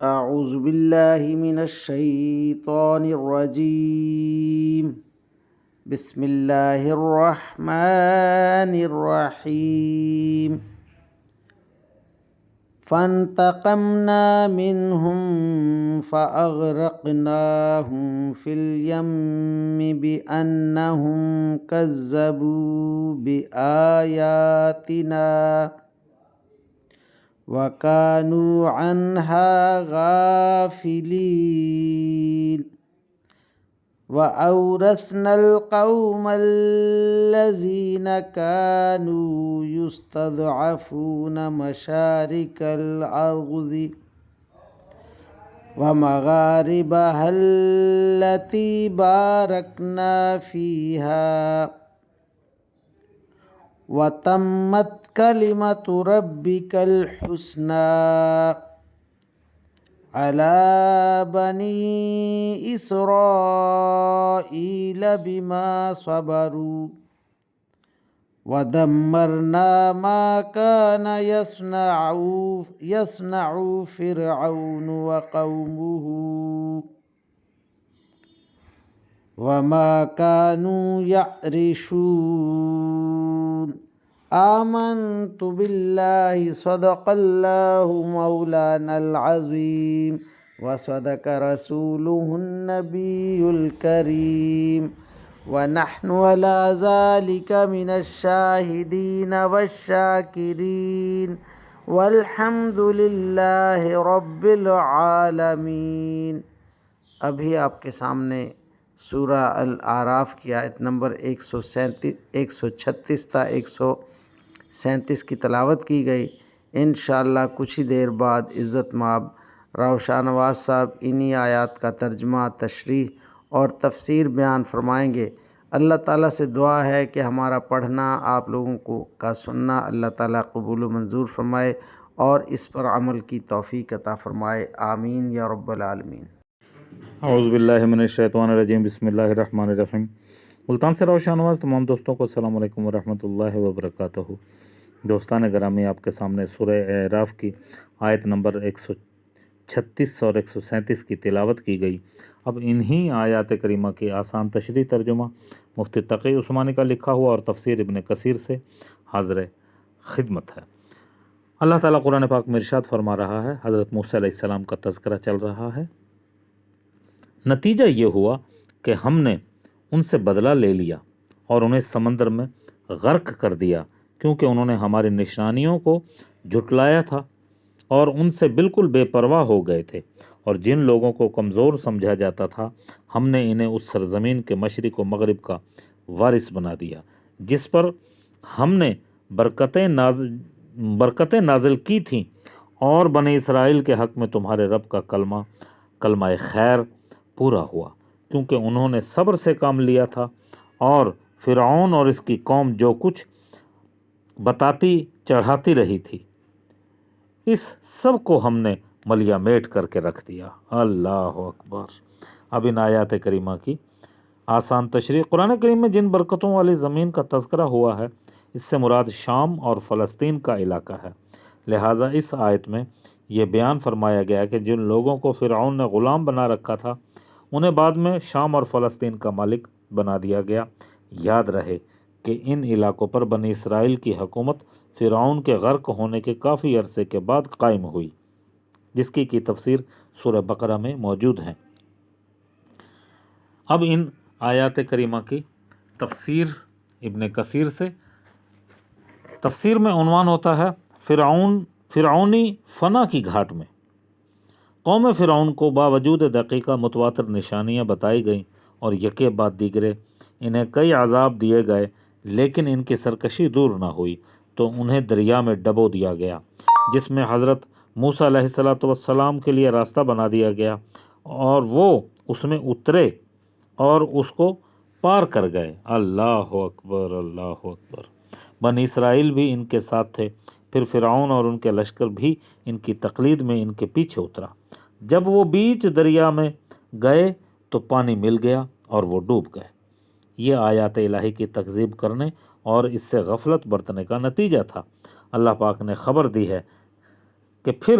أعوذ بالله من الشيطان الرجيم. بسم الله الرحمن الرحيم. فانتقمنا منهم فأغرقناهم في اليم بأنهم كذبوا بآياتنا وَكَانُوا عَنْهَا غَافِلِينَ. وَأَوْرَثْنَا الْقَوْمَ الَّذِينَ كَانُوا يُسْتَضْعَفُونَ مَشَارِقَ الْأَرْضِ وَمَغَارِبَهَا الَّتِي بَارَكْنَا فِيهَا وَتَمَّتْ كَلِمَةُ رَبِّكَ الْحُسْنَى عَلَى بَنِي إِسْرَائِيلَ بِمَا صَبَرُوا وَدَمَّرْنَا مَا كَانَ يَصْنَعُ فِرْعَوْنُ وَقَوْمُهُ وَمَا كَانُوا يَعْرِشُونَ. آمنت باللہ صدق اللہ مولانا العظیم وصدق رسولہ النبی الکریم ونحن على ذلك من الشاہدین والشاکرین والحمد للہ رب العالمین. ابھی آپ کے سامنے سورہ الاعراف کی آیت نمبر 136 تا 137 کی تلاوت کی گئی. انشاءاللہ کچھ ہی دیر بعد عزت مآب روشن نواز صاحب انہی آیات کا ترجمہ، تشریح اور تفسیر بیان فرمائیں گے. اللہ تعالیٰ سے دعا ہے کہ ہمارا پڑھنا، آپ لوگوں کا سننا اللہ تعالیٰ قبول و منظور فرمائے اور اس پر عمل کی توفیق عطا فرمائے. آمین یا رب العالمین. اعوذ باللہ من الشیطان الرجیم. بسم اللہ الرحمن الرحیم. ملتان سے روشن نواز تمام دوستوں کو السلام علیکم ورحمۃ اللہ وبرکاتہ. دوستان گرامی، آپ کے سامنے سورہ اعراف کی آیت نمبر 136 اور 137 کی تلاوت کی گئی. اب انہی آیات کریمہ کی آسان تشریح ترجمہ مفتی تقی عثمانی کا لکھا ہوا اور تفسیر ابن کثیر سے حاضر خدمت ہے. اللہ تعالیٰ قرآن پاک میں ارشاد فرما رہا ہے. حضرت موسیٰ علیہ السلام کا تذکرہ چل رہا ہے. نتیجہ یہ ہوا کہ ہم نے ان سے بدلہ لے لیا اور انہیں سمندر میں غرق کر دیا، کیونکہ انہوں نے ہماری نشانیوں کو جھٹلایا تھا اور ان سے بالکل بے پرواہ ہو گئے تھے. اور جن لوگوں کو کمزور سمجھا جاتا تھا ہم نے انہیں اس سرزمین کے مشرق و مغرب کا وارث بنا دیا جس پر ہم نے برکتیں نازل کی تھیں، اور بنی اسرائیل کے حق میں تمہارے رب کا کلمہ خیر پورا ہوا، کیونکہ انہوں نے صبر سے کام لیا تھا. اور فرعون اور اس کی قوم جو کچھ بتاتی چڑھاتی رہی تھی، اس سب کو ہم نے ملیا میٹ کر کے رکھ دیا. اللہ اکبر. اب ان آیات کریمہ کی آسان تشریح. قرآن کریم میں جن برکتوں والی زمین کا تذکرہ ہوا ہے اس سے مراد شام اور فلسطین کا علاقہ ہے. لہٰذا اس آیت میں یہ بیان فرمایا گیا کہ جن لوگوں کو فرعون نے غلام بنا رکھا تھا انہیں بعد میں شام اور فلسطین کا مالک بنا دیا گیا. یاد رہے کہ ان علاقوں پر بنی اسرائیل کی حکومت فرعون کے غرق ہونے کے کافی عرصے کے بعد قائم ہوئی، جس کی تفسیر سورہ بقرہ میں موجود ہے. اب ان آیات کریمہ کی تفسیر ابن کثیر سے. تفسیر میں عنوان ہوتا ہے فرعونی فنا کی گھاٹ میں. قوم فرعون کو باوجود دقیقہ متواتر نشانیاں بتائی گئیں اور یکے بعد دیگرے انہیں کئی عذاب دیے گئے، لیکن ان کی سرکشی دور نہ ہوئی تو انہیں دریا میں ڈبو دیا گیا، جس میں حضرت موسیٰ علیہ السلام کے لیے راستہ بنا دیا گیا اور وہ اس میں اترے اور اس کو پار کر گئے. اللہ اکبر، اللہ اکبر. بنی اسرائیل بھی ان کے ساتھ تھے. پھر فرعون اور ان کے لشکر بھی ان کی تقلید میں ان کے پیچھے اترا. جب وہ بیچ دریا میں گئے تو پانی مل گیا اور وہ ڈوب گئے. یہ آیات الہی کی تکذیب کرنے اور اس سے غفلت برتنے کا نتیجہ تھا. اللہ پاک نے خبر دی ہے کہ پھر